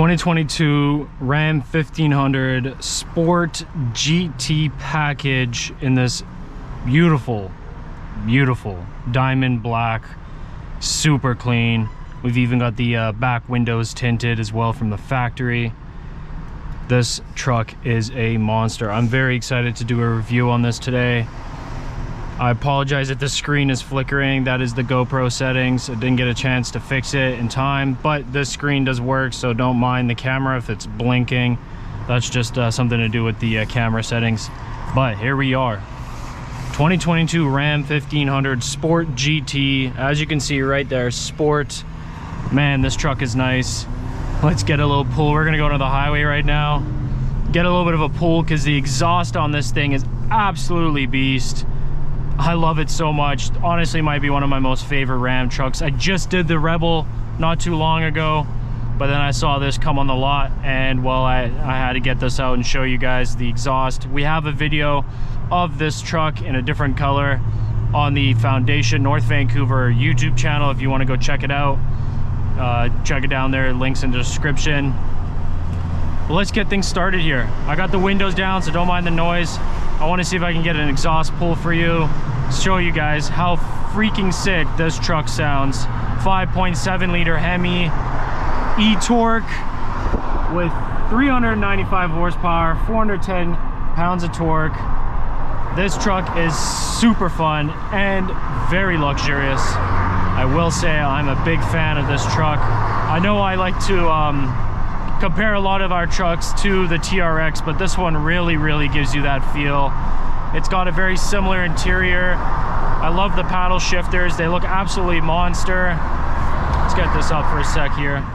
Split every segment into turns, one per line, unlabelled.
2022 Ram 1500 Sport GT package in this beautiful diamond black, super clean. We've even got the back windows tinted as well from the factory. This truck is a monster. I'm very excited to do a review on this today. I apologize if the screen is flickering. That is the GoPro settings. I didn't get a chance to fix it in time, but this screen does work, so don't mind the camera if it's blinking. That's just something to do with the camera settings. But here we are. 2022 Ram 1500 Sport GT. As you can see right there, Sport. Man, this truck is nice. Let's get a little pull. We're gonna go to the highway right now. Get a little bit of a pull because the exhaust on this thing is absolutely beast. I love it so much. Honestly, might be one of my most favorite Ram trucks. I just did the Rebel not too long ago, but then I saw this come on the lot, and well, I had to get this out and show you guys the exhaust. We have a video of this truck in a different color on the Foundation North Vancouver YouTube channel if you want to go check it out. Check it down there, links in the description. Well, let's get things started here. I got the windows down, so don't mind the noise. I want to see if I can get an exhaust pull for you, show you guys how freaking sick this truck sounds. 5.7 liter Hemi e-torque with 395 horsepower, 410 pounds of torque. This truck is super fun and very luxurious. I will say I'm a big fan of this truck. I know I like to compare a lot of our trucks to the TRX, but this one really gives you that feel. It's got a very similar interior. I love the paddle shifters. They look absolutely monster. Let's get this up for a sec here.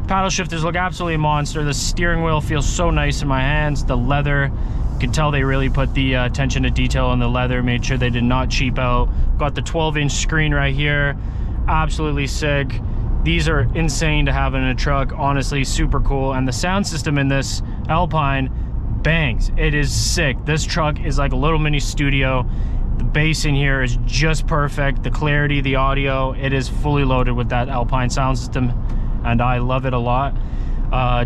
Paddle shifters look absolutely monster. The steering wheel feels so nice in my hands. The leather, you can tell they really put the attention to detail on the leather, made sure they did not cheap out. Got the 12-inch screen right here. Absolutely sick. These are insane to have in a truck, honestly, super cool. And the sound system in this Alpine bangs. It is sick. This truck is like a little mini studio. The bass in here is just perfect. The clarity, the audio, it is fully loaded with that Alpine sound system, and I love it a lot.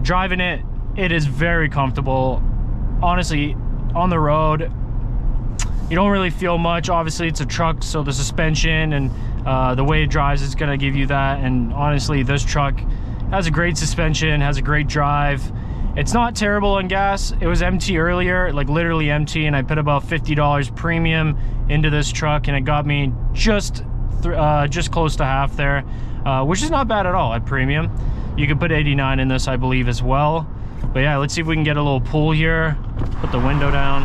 Driving it, it is very comfortable. Honestly, on the road, you don't really feel much. Obviously, it's a truck, so the suspension and the way it drives is gonna give you that. And honestly, this truck has a great suspension, has a great drive. It's not terrible on gas. It was empty earlier, like literally empty, and I put about $50 premium into this truck, and it got me just close to half there, which is not bad at all at premium. You could put 89 in this, I believe, as well. But yeah, let's see if we can get a little pull here. Put the window down.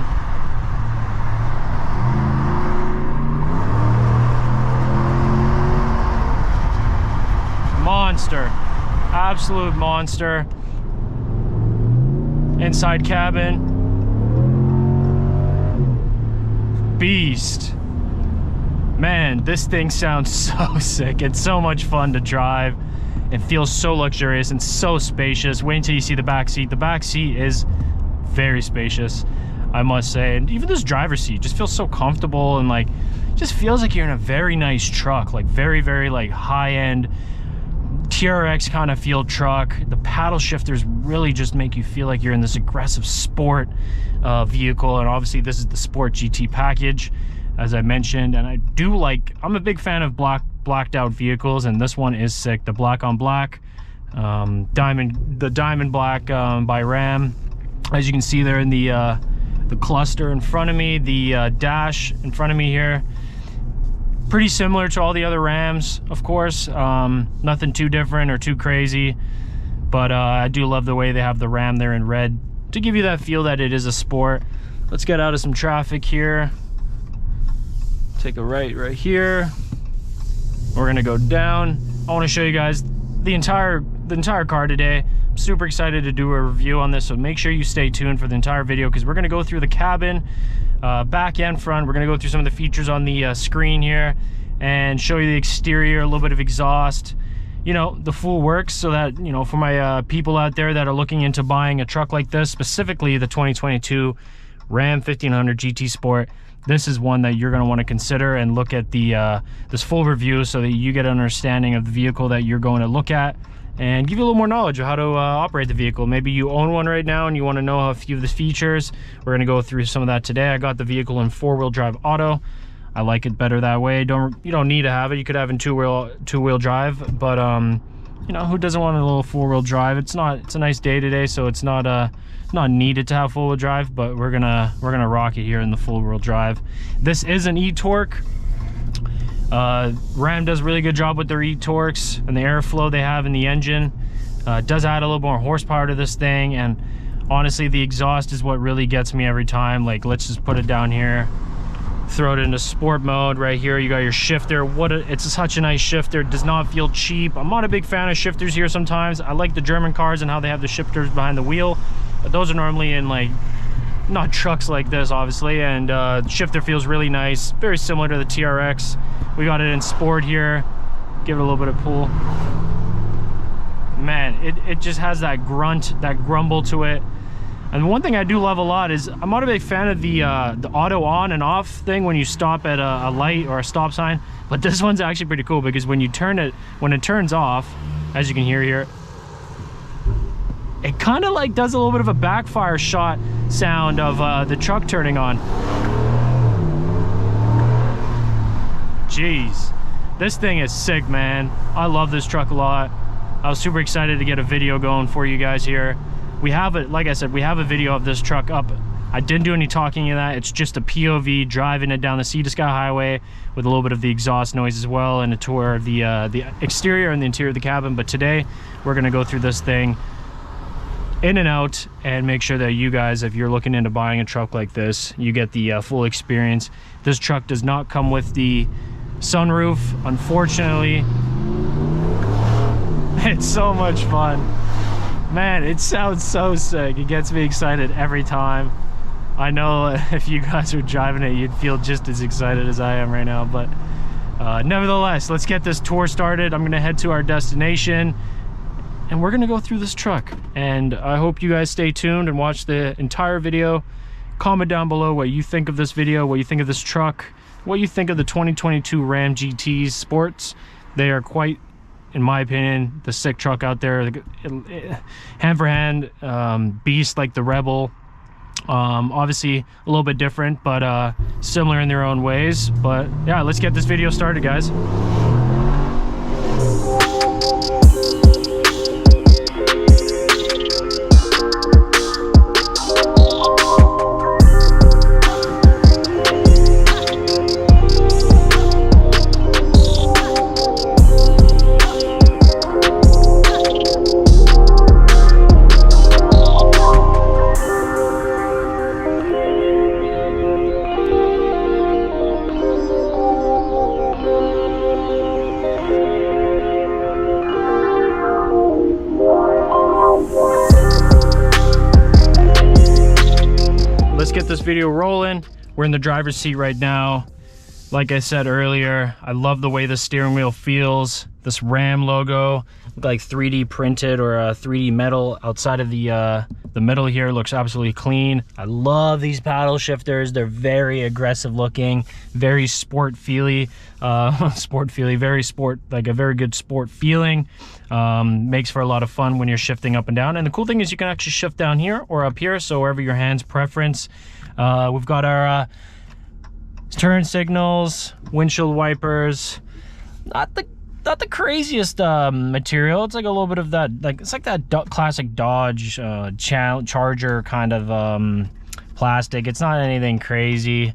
Monster, absolute monster. Inside cabin, beast. Man, this thing sounds so sick. It's so much fun to drive. It feels so luxurious and so spacious. Wait until you see the back seat. The back seat is very spacious, I must say. And even this driver's seat just feels so comfortable, and like, just feels like you're in a very nice truck, like very like high-end TRX kind of feel truck. The paddle shifters really just make you feel like you're in this aggressive sport vehicle. And obviously this is the Sport GT package, as I mentioned. And I'm a big fan of blacked out vehicles, and this one is sick. The black on black, the diamond black by Ram. As you can see there in the cluster in front of me, the dash in front of me here. Pretty similar to all the other Rams, of course. Nothing too different or too crazy, but I do love the way they have the Ram there in red to give you that feel that it is a sport. Let's get out of some traffic here. Take a right here. We're gonna go down. I want to show you guys the entire car today. I'm super excited to do a review on this, so make sure you stay tuned for the entire video, because we're gonna go through the cabin, back and front. We're gonna go through some of the features on the screen here and show you the exterior, a little bit of exhaust, you know, the full works, so that, you know, for my people out there that are looking into buying a truck like this, specifically the 2022 Ram 1500 GT Sport, this is one that you're going to want to consider and look at the this full review, so that you get an understanding of the vehicle that you're going to look at and give you a little more knowledge of how to operate the vehicle. Maybe you own one right now and you want to know a few of the features. We're going to go through some of that today. I got the vehicle in 4-wheel drive auto. I like it better that way. You don't need to have it. You could have it in two-wheel drive, but you know, who doesn't want a little 4-wheel drive? It's a nice day today, so it's not needed to have 4-wheel drive, but we're gonna rock it here in the 4-wheel drive. This is an e-torque. Ram does a really good job with their e-torques and the airflow they have in the engine. It does add a little more horsepower to this thing, and honestly, the exhaust is what really gets me every time. Like, let's just put it down here, throw it into sport mode. Right here you got your shifter. It's such a nice shifter. It does not feel cheap. I'm not a big fan of shifters here sometimes. I like the German cars and how they have the shifters behind the wheel, but those are normally in, like, not trucks like this, obviously. And shifter feels really nice, very similar to the TRX. We got it in sport here. Give it a little bit of pull. Man, it just has that grunt, that grumble to it. And one thing I do love a lot is I'm not a big fan of the auto on and off thing when you stop at a light or a stop sign, but this one's actually pretty cool because when it turns off, as you can hear here, it kind of like does a little bit of a backfire shot sound of the truck turning on. Jeez, this thing is sick, man. I love this truck a lot. I was super excited to get a video going for you guys here. We have it, like I said, we have a video of this truck up. I didn't do any talking in that. It's just a POV driving it down the Sea to Sky Highway with a little bit of the exhaust noise as well, and a tour of the exterior and the interior of the cabin. But today we're gonna go through this thing in and out and make sure that you guys, if you're looking into buying a truck like this, you get the full experience. This truck does not come with the sunroof, unfortunately. It's so much fun. Man, it sounds so sick. It gets me excited every time. I know if you guys were driving it, you'd feel just as excited as I am right now. But nevertheless, let's get this tour started. I'm gonna head to our destination and we're gonna go through this truck. And I hope you guys stay tuned and watch the entire video. Comment down below what you think of this video, what you think of this truck, what you think of the 2022 Ram GTs Sports. They are quite, in my opinion, the sick truck out there. Hand for hand, beast like the Rebel. Obviously a little bit different, but similar in their own ways. But yeah, let's get this video started, guys. Let's get this video rolling. We're in the driver's seat right now. Like I said earlier, I love the way the steering wheel feels. This Ram logo, like 3D printed or 3D metal outside of the middle here, looks absolutely clean. I love these paddle shifters. They're very aggressive looking, very sport feely, very sport, like a very good sport feeling. Makes for a lot of fun when you're shifting up and down. And the cool thing is you can actually shift down here or up here, so wherever your hand's preference. We've got our turn signals, windshield wipers. Not the craziest material. It's like a little bit of that, like it's like that classic Dodge Charger kind of plastic. It's not anything crazy.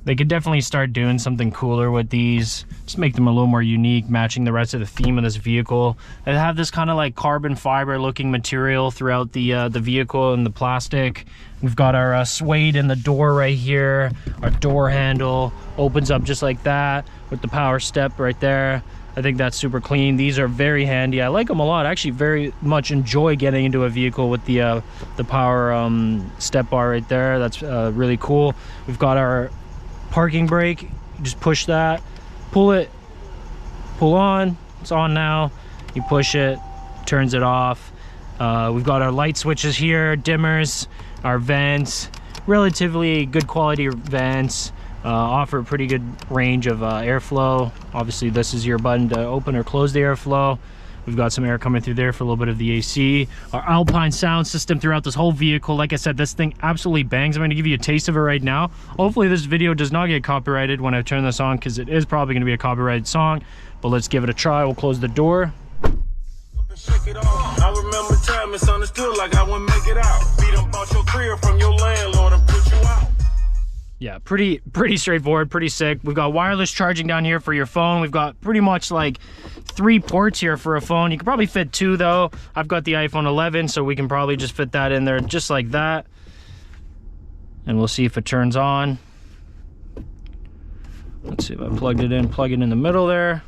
They could definitely start doing something cooler with these, just make them a little more unique, matching the rest of the theme of this vehicle. They have this kind of like carbon fiber looking material throughout the vehicle and the plastic. We've got our suede in the door right here. Our door handle opens up just like that with the power step right there. I think that's super clean. These are very handy. I like them a lot. I actually very much enjoy getting into a vehicle with the power step bar right there. That's really cool. We've got our parking brake. You just push that, pull it, pull on. It's on now. You push it, turns it off. We've got our light switches here, dimmers, our vents, relatively good quality vents. Offer a pretty good range of airflow. Obviously this is your button to open or close the airflow. We've got some air coming through there for a little bit of the AC. Our Alpine sound system throughout this whole vehicle. Like I said, this thing absolutely bangs. I'm going to give you a taste of it right now. Hopefully this video does not get copyrighted when I turn this on, because it is probably going to be a copyrighted song. But let's give it a try. We'll close the door.
I remember time misunderstood, like I wouldn't make it out. Beat up bought your career from your landlord and put you out.
Yeah, pretty straightforward, pretty sick. We've got wireless charging down here for your phone. We've got pretty much like 3 ports here for a phone. You could probably fit 2 though. I've got the iPhone 11, so we can probably just fit that in there just like that. And we'll see if it turns on. Let's see if I plugged it in. Plug it in the middle there.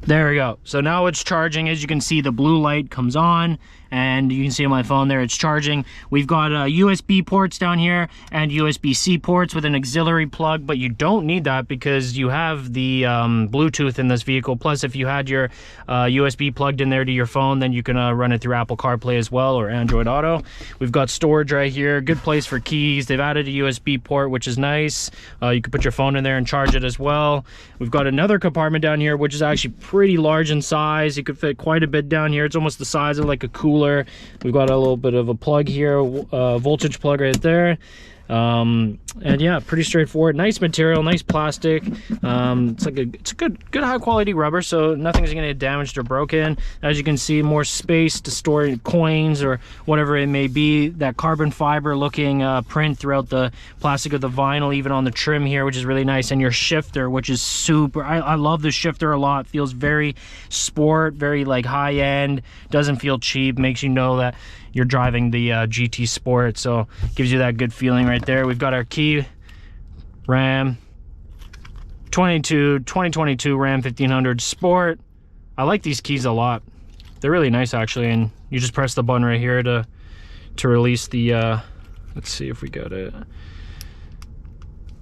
There we go. So now it's charging. As you can see, the blue light comes on, and you can see on my phone there it's charging. We've got USB ports down here and USB-C ports with an auxiliary plug, but you don't need that because you have the Bluetooth in this vehicle. Plus, if you had your USB plugged in there to your phone, then you can run it through Apple CarPlay as well, or Android Auto. We've got storage right here. Good place for keys. They've added a USB port, which is nice. You can put your phone in there and charge it as well. We've got another compartment down here, which is actually pretty large in size. You could fit quite a bit down here. It's almost the size of like a cooler. We've got a little bit of a plug here, voltage plug right there. And yeah, pretty straightforward. Nice material, nice plastic. It's a good high quality rubber, so nothing's gonna get damaged or broken. As you can see, more space to store coins or whatever it may be. That carbon fiber looking print throughout the plastic of the vinyl, even on the trim here, which is really nice. And your shifter, which is super, I love the shifter a lot. Feels very sport, very like high end, doesn't feel cheap, makes you know that you're driving the GT Sport, so gives you that good feeling right there. We've got our key, Ram 2022 Ram 1500 Sport. I like these keys a lot. They're really nice actually, and you just press the button right here to release the let's see if we got it.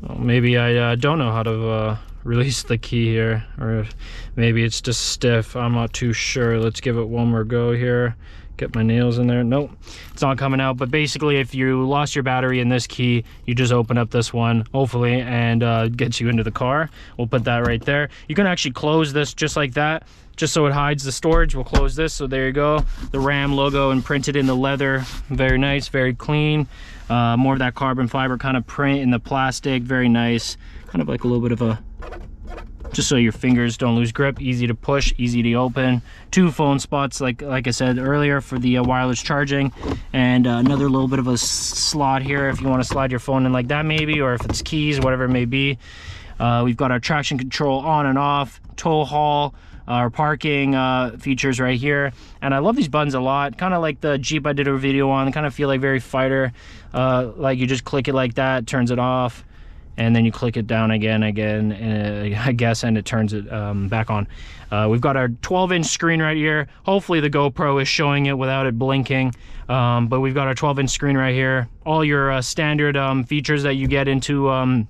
Well, maybe I don't know how to release the key here, or maybe it's just stiff. I'm not too sure. Let's give it one more go here. Get my nails in there. Nope, it's not coming out. But basically, if you lost your battery in this key, you just open up this one, hopefully, and gets you into the car. We'll put that right there. You can actually close this just like that, just so it hides the storage. We'll close this. So there you go, the Ram logo imprinted in the leather. Very nice, very clean. More of that carbon fiber kind of print in the plastic. Very nice, kind of like a little bit of a, just so your fingers don't lose grip. Easy to push, easy to open. 2 phone spots, like I said earlier, for the wireless charging, and another little bit of a slot here if you want to slide your phone in like that maybe, or if it's keys, whatever it may be. We've got our traction control on and off, tow haul, our parking features right here. And I love these buttons a lot, kind of like the Jeep I did a video on. Kind of feel like very fighter, like you just click it like that, turns it off, and then you click it down again, I guess, and it turns it back on. We've got our 12-inch screen right here. Hopefully the GoPro is showing it without it blinking, but we've got our 12-inch screen right here. All your standard features that you get into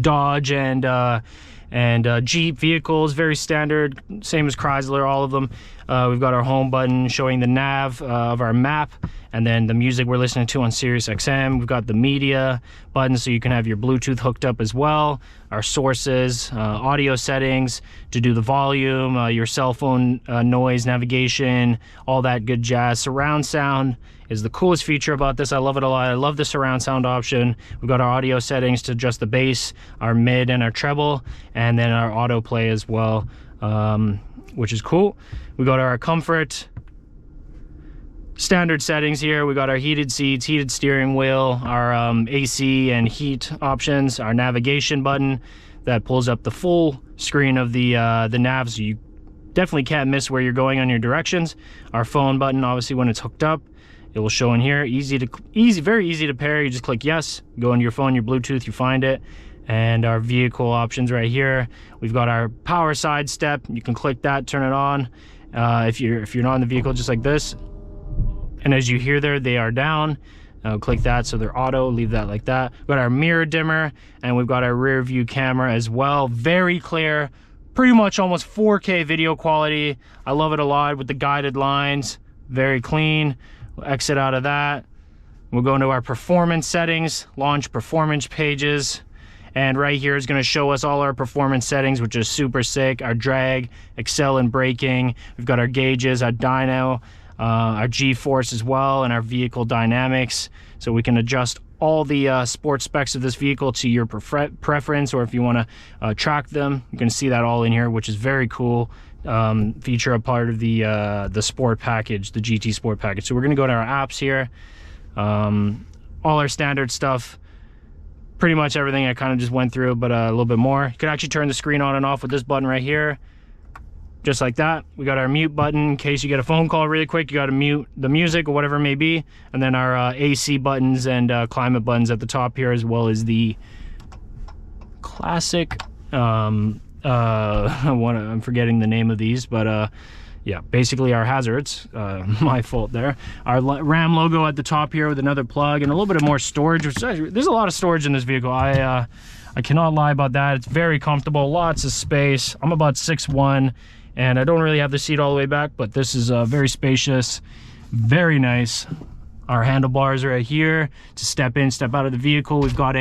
Dodge and Jeep vehicles, very standard, same as Chrysler, all of them. We've got our home button showing the nav of our map, and then the music we're listening to on Sirius XM. We've got the media button, so you can have your Bluetooth hooked up as well. Our sources, audio settings to do the volume, your cell phone noise, navigation, all that good jazz. Surround sound is the coolest feature about this. I love it a lot. I love the surround sound option. We've got our audio settings to adjust the bass, our mid and our treble, and then our autoplay as well, which is cool. We got our comfort standard settings here. We got our heated seats, heated steering wheel, our AC and heat options, our navigation button that pulls up the full screen of the nav, so you definitely can't miss where you're going on your directions. Our phone button, obviously, when it's hooked up, it will show in here. Very easy to pair. You just click yes, go into your phone, your Bluetooth, you find it. And our vehicle options right here. We've got our power side step. You can click that, turn it on. If you're not in the vehicle, just like this. And as you hear there, they are down. Click that, so they're auto. Leave that like that. We've got our mirror dimmer, and we've got our rear view camera as well. Very clear, pretty much almost 4K video quality. I love it a lot with the guided lines. Very clean. We'll exit out of that. We'll go into our performance settings, launch performance pages. And right here is going to show us all our performance settings, which is super sick. Our drag, excel in braking. We've got our gauges, our dyno, our G-force as well, and our vehicle dynamics. So we can adjust all the sports specs of this vehicle to your preference, or if you want to track them, you can see that all in here, which is very cool. Feature a part of the sport package, the GT Sport package. So we're going to go to our apps here. All our standard stuff, pretty much everything I kind of just went through, but a little bit more. You can actually turn the screen on and off with this button right here, just like that. We got our mute button in case you get a phone call really quick. You got to mute the music or whatever it may be, and then our AC buttons and climate buttons at the top here, as well as the classic I'm forgetting the name of these, but yeah, basically our hazards. My fault there. Our Ram logo at the top here with another plug and a little bit of more storage, which there's a lot of storage in this vehicle. I cannot lie about that. It's very comfortable, lots of space. I'm about 6'1", and I don't really have the seat all the way back, but this is very spacious, very nice. Our handlebars right here to step in, step out of the vehicle. We've got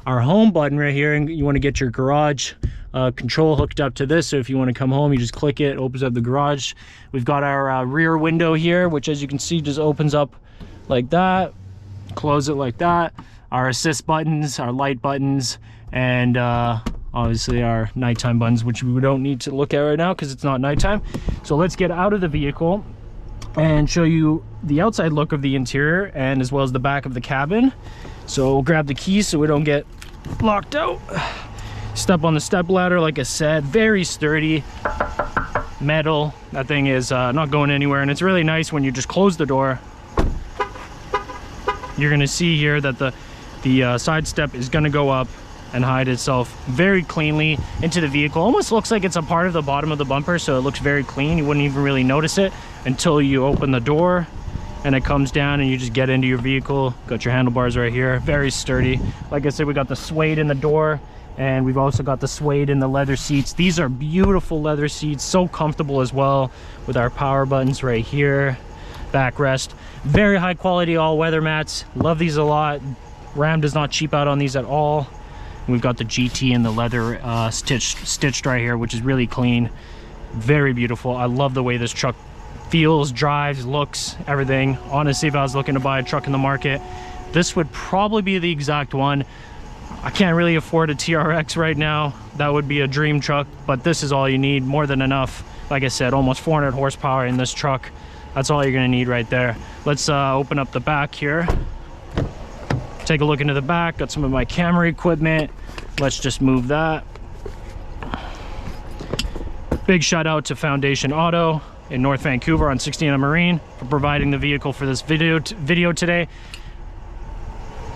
our home button right here, and you want to get your garage control hooked up to this. So if you want to come home, you just click it, opens up the garage. We've got our rear window here, which, as you can see, just opens up like that. Close it like that. Our assist buttons, our light buttons, and obviously our nighttime buttons, which we don't need to look at right now because it's not nighttime. So let's get out of the vehicle and show you the outside look of the interior, and as well as the back of the cabin. So we'll grab the keys so we don't get locked out. Step on the step ladder, like I said, very sturdy metal. That thing is not going anywhere, and it's really nice when you just close the door. You're gonna see here that the side step is gonna go up and hide itself very cleanly into the vehicle. Almost looks like it's a part of the bottom of the bumper, so it looks very clean. You wouldn't even really notice it until you open the door and it comes down and you just get into your vehicle. Got your handlebars right here, very sturdy. Like I said, we got the suede in the door, and we've also got the suede in the leather seats. These are beautiful leather seats, so comfortable as well, with our power buttons right here. Backrest, very high quality all-weather mats. Love these a lot. Ram does not cheap out on these at all. We've got the GT in the leather stitched right here, which is really clean, very beautiful. I love the way this truck feels, drives, looks, everything. Honestly, if I was looking to buy a truck in the market, this would probably be the exact one. I can't really afford a TRX right now. That would be a dream truck, but this is all you need, more than enough. Like I said, almost 400 horsepower in this truck. That's all you're gonna need right there. Let's open up the back here. Take a look into the back. Got some of my camera equipment. Let's just move that. Big shout out to Foundation Auto in North Vancouver on 16 Marine for providing the vehicle for this video today.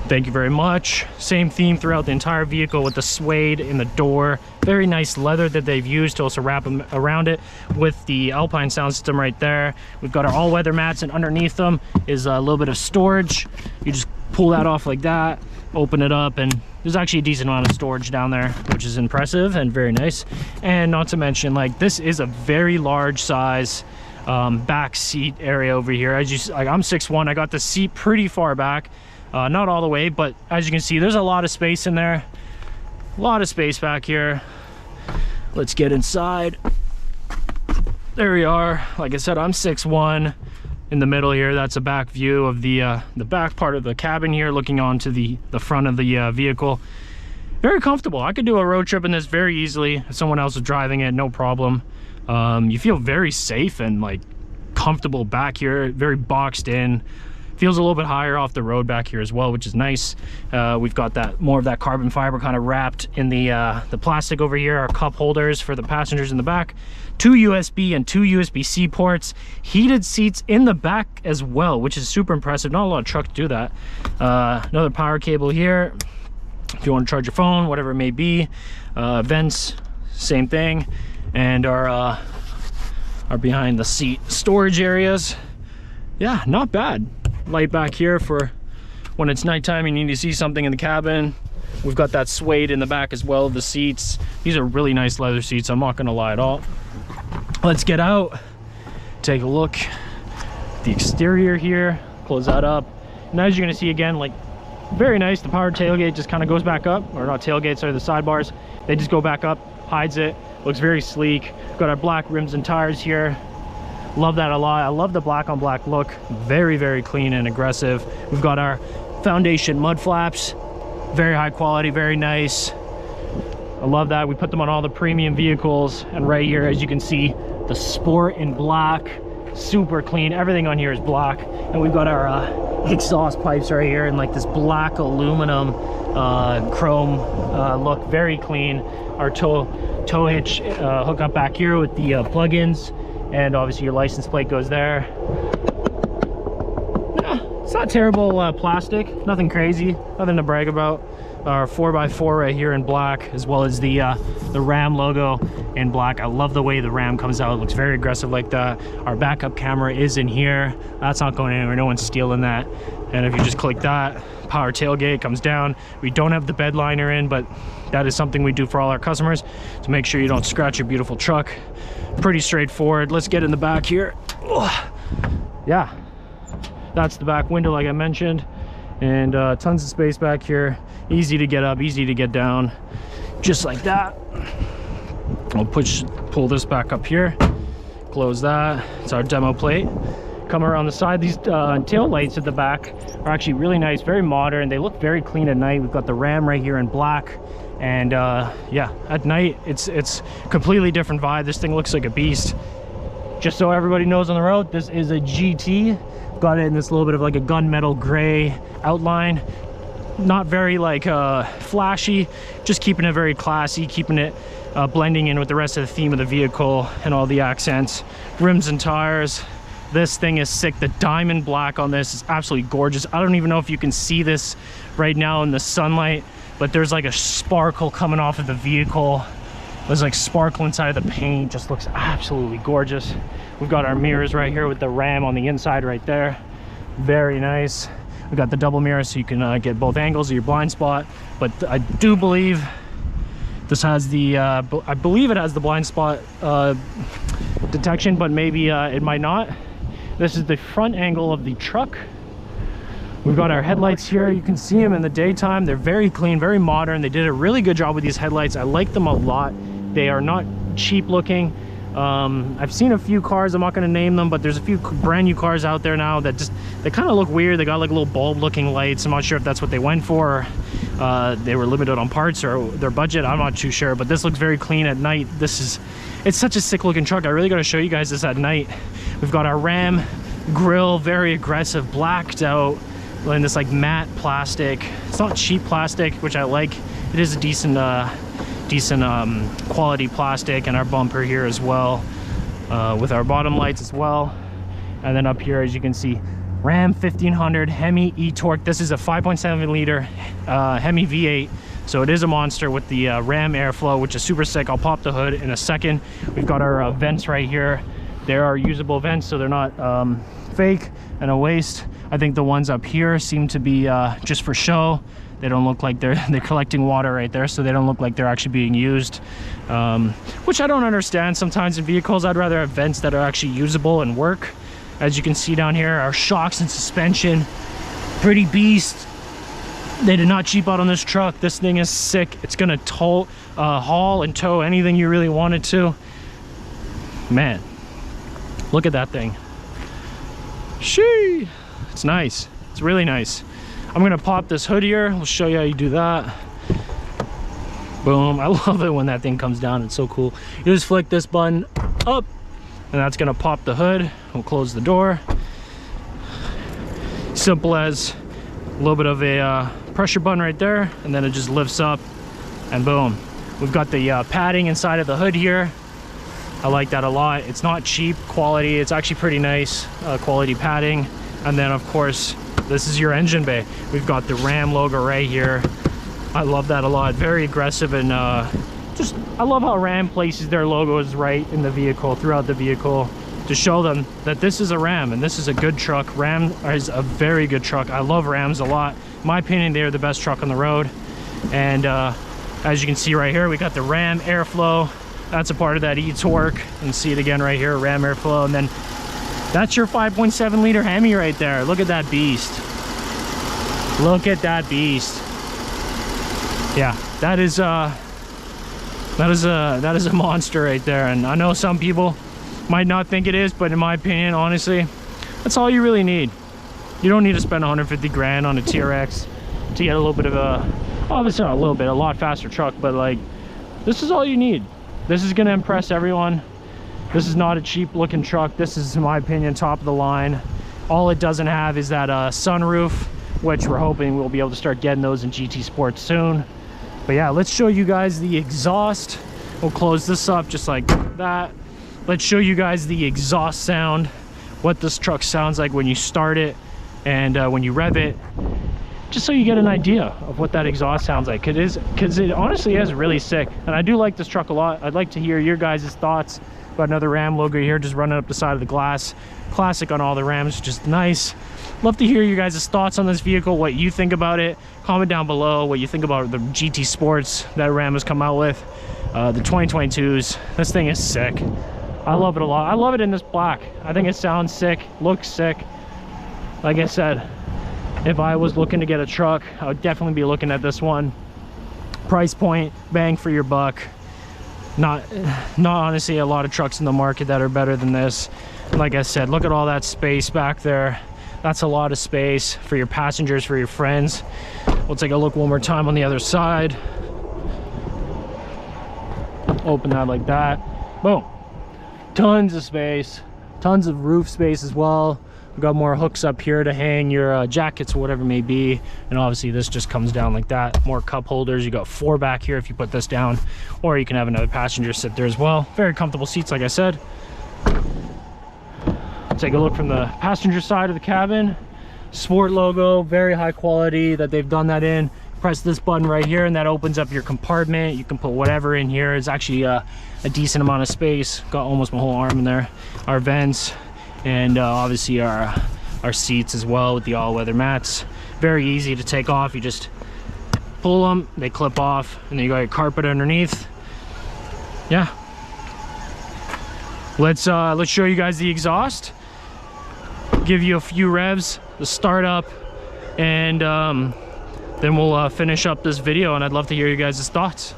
Thank you very much. Same theme throughout the entire vehicle with the suede in the door. Very nice leather that they've used to also wrap them around it with the Alpine sound system right there. We've got our all-weather mats, and underneath them is a little bit of storage. You just pull that off like that, open it up, and there's actually a decent amount of storage down there, which is impressive and very nice. And not to mention, like, this is a very large size back seat area over here. As you like, I'm 6'1", I got the seat pretty far back. Not all the way, but as you can see, there's a lot of space in there. A lot of space back here. Let's get inside. There we are. Like I said, I'm 6'1". In the middle here, that's a back view of the back part of the cabin here, looking onto the front of the vehicle. Very comfortable. I could do a road trip in this very easily. If someone else is driving it, no problem. You feel very safe and like comfortable back here. Very boxed in. Feels a little bit higher off the road back here as well, which is nice. We've got that more of that carbon fiber kind of wrapped in the plastic over here. Our cup holders for the passengers in the back. 2 USB and 2 USB-C ports. Heated seats in the back as well, which is super impressive. Not a lot of trucks do that. Another power cable here if you want to charge your phone, whatever it may be. Vents, same thing. And our behind the seat storage areas. Yeah, not bad. Light back here for when it's nighttime, you need to see something in the cabin. We've got that suede in the back as well, the seats. These are really nice leather seats, I'm not gonna lie at all. Let's get out, take a look. The exterior here, close that up. And as you're gonna see again, like very nice. The power tailgate just kind of goes back up, or not tailgate, sorry, the sidebars. They just go back up, hides it. Looks very sleek. Got our black rims and tires here. Love that a lot. I love the black on black look. Very, very clean and aggressive. We've got our foundation mud flaps. Very high quality, very nice. I love that. We put them on all the premium vehicles. And right here, as you can see, the Sport in black. Super clean. Everything on here is black. And we've got our exhaust pipes right here in like this black aluminum chrome look. Very clean. Our tow hitch hookup back here with the plug-ins. And obviously your license plate goes there. It's not terrible plastic, nothing crazy, nothing to brag about. Our 4x4 right here in black, as well as the Ram logo in black. I love the way the Ram comes out. It looks very aggressive like that. Our backup camera is in here. That's not going anywhere. No one's stealing that. And if you just click that, power tailgate comes down. We don't have the bed liner in, but that is something we do for all our customers to make sure you don't scratch your beautiful truck. Pretty straightforward. Let's get in the back here. Yeah, that's the back window like I mentioned, and tons of space back here. Easy to get up, easy to get down, just like that. I'll pull this back up here, close that. It's our demo plate. Come around the side. These tail lights at the back are actually really nice, very modern. They look very clean at night. We've got the Ram right here in black, and yeah, at night it's completely different vibe. This thing looks like a beast. Just so everybody knows on the road, this is a GT. Got it in this little bit of like a gunmetal gray outline. Not very like flashy, just keeping it very classy, keeping it blending in with the rest of the theme of the vehicle and all the accents. Rims and tires. This thing is sick. The diamond black on this is absolutely gorgeous. I don't even know if you can see this right now in the sunlight, but there's like a sparkle coming off of the vehicle. There's like sparkle inside of the paint. Just looks absolutely gorgeous. We've got our mirrors right here with the Ram on the inside right there. Very nice. We've got the double mirror so you can get both angles of your blind spot. But I do believe this has the, I believe it has the blind spot detection, but maybe it might not. This is the front angle of the truck. We've got our headlights here. You can see them in the daytime. They're very clean, very modern. They did a really good job with these headlights. I like them a lot. They are not cheap looking. I've seen a few cars, I'm not going to name them, but there's a few brand new cars out there now that just, they kind of look weird. They got like little bulb looking lights. I'm not sure if that's what they went for, or they were limited on parts or their budget. I'm not too sure, but this looks very clean at night. It's such a sick looking truck. I really got to show you guys this at night. We've got our Ram grille, very aggressive, blacked out in this like matte plastic. It's not cheap plastic, which I like. It is a decent quality plastic. And our bumper here as well, with our bottom lights as well. And then up here, as you can see, Ram 1500 Hemi e-torque. This is a 5.7 liter Hemi V8, so it is a monster with the Ram airflow, which is super sick. I'll pop the hood in a second. We've got our vents right here. There are usable vents, so they're not fake and a waste. I think the ones up here seem to be just for show. They don't look like they're collecting water right there, so they don't look like they're actually being used, which I don't understand. Sometimes in vehicles, I'd rather have vents that are actually usable and work. As you can see down here, our shocks and suspension, pretty beast. They did not cheap out on this truck. This thing is sick. It's gonna haul and tow anything you really wanted to. Man, look at that thing. Shee! It's nice. It's really nice. I'm gonna pop this hood here. I'll show you how you do that. Boom. I love it when that thing comes down. It's so cool. You just flick this button up, and that's gonna pop the hood. We'll close the door. Simple as a little bit of a pressure button right there, and then it just lifts up, and boom. We've got the padding inside of the hood here. I like that a lot. It's not cheap quality. It's actually pretty nice quality padding. And then of course, this is your engine bay. We've got the Ram logo right here. I love that a lot. Very aggressive, and just I love how Ram places their logos right in the vehicle, throughout the vehicle, to show them that this is a Ram and this is a good truck. Ram is a very good truck. I love Rams a lot. In my opinion, they're the best truck on the road. And as you can see right here, we got the Ram airflow. That's a part of that e-torque. You can see it again right here, Ram airflow. And then that's your 5.7 liter Hemi right there. Look at that beast. Look at that beast. Yeah, that is a monster right there. And I know some people might not think it is, but in my opinion, honestly, that's all you really need. You don't need to spend 150 grand on a TRX to get a little bit of a, obviously not a little bit, a lot faster truck, but like, this is all you need. This is gonna impress everyone. This is not a cheap looking truck. This is, in my opinion, top of the line. All it doesn't have is that sunroof, which we're hoping we'll be able to start getting those in GT Sports soon. But yeah, let's show you guys the exhaust. We'll close this up just like that. Let's show you guys the exhaust sound, what this truck sounds like when you start it and when you rev it, just so you get an idea of what that exhaust sounds like. Because it honestly is really sick, and I do like this truck a lot. I'd like to hear your guys' thoughts. Got another Ram logo here just running up the side of the glass. Classic on all the Rams, just nice. Love to hear your guys' thoughts on this vehicle, what you think about it. Comment down below what you think about the GT Sports that Ram has come out with. The 2022s, this thing is sick. I love it a lot. I love it in this black. I think it sounds sick, looks sick. Like I said, if I was looking to get a truck, I would definitely be looking at this one. Price point, bang for your buck. Not honestly a lot of trucks in the market that are better than this. Like I said, look at all that space back there. That's a lot of space for your passengers, for your friends. We'll take a look one more time on the other side. Open that like that. Boom. Tons of space, tons of roof space as well. We've got more hooks up here to hang your jackets or whatever it may be. And obviously this just comes down like that. More cup holders. You got 4 back here if you put this down, or you can have another passenger sit there as well. Very comfortable seats, like I said. Take a look from the passenger side of the cabin. Sport logo, very high quality that they've done that in. Press this button right here and that opens up your compartment. You can put whatever in here. It's actually a decent amount of space. Got almost my whole arm in there. Our vents, and obviously our seats as well with the all-weather mats. Very easy to take off. You just pull them, they clip off, and then you got your carpet underneath. Yeah. Let's show you guys the exhaust. Give you a few revs, the startup, and then we'll finish up this video, and I'd love to hear you guys' thoughts.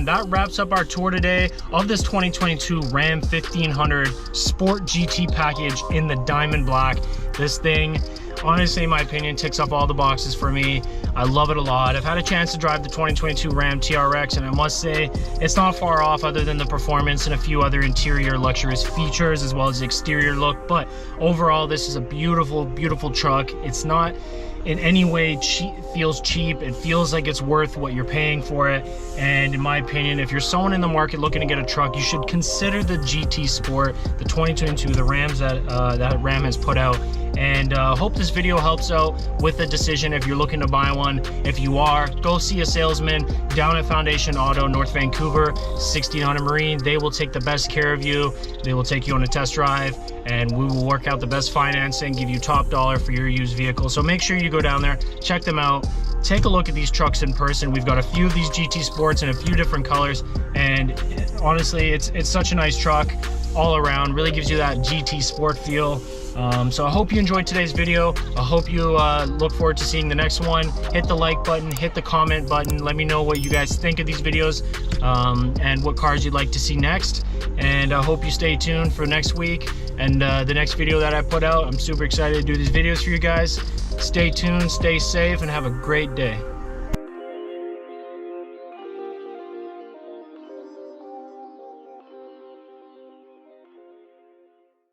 That wraps up our tour today of this 2022 Ram 1500 Sport GT package in the diamond black. This thing, honestly, in my opinion, ticks off all the boxes for me. I love it a lot. I've had a chance to drive the 2022 Ram TRX, and I must say it's not far off other than the performance and a few other interior luxurious features as well as the exterior look. But overall, this is a beautiful, beautiful truck. It's not in any way feels cheap. It feels like it's worth what you're paying for it. And in my opinion, if you're someone in the market looking to get a truck, you should consider the GT Sport, the 2022, the Rams that Ram has put out. and hope this video helps out with the decision if you're looking to buy one. If you are, go see a salesman down at Foundation Auto, North Vancouver, 1600 Marine. They will take the best care of you. They will take you on a test drive, and we will work out the best financing, give you top dollar for your used vehicle. So make sure you go down there, check them out, take a look at these trucks in person. We've got a few of these GT Sports in a few different colors, and honestly, it's such a nice truck all around. Really gives you that GT Sport feel. So I hope you enjoyed today's video. I hope you look forward to seeing the next one. Hit the like button, hit the comment button. Let me know what you guys think of these videos, and what cars you'd like to see next. And I hope you stay tuned for next week and the next video that I put out. I'm super excited to do these videos for you guys. Stay tuned, stay safe, and have a great day.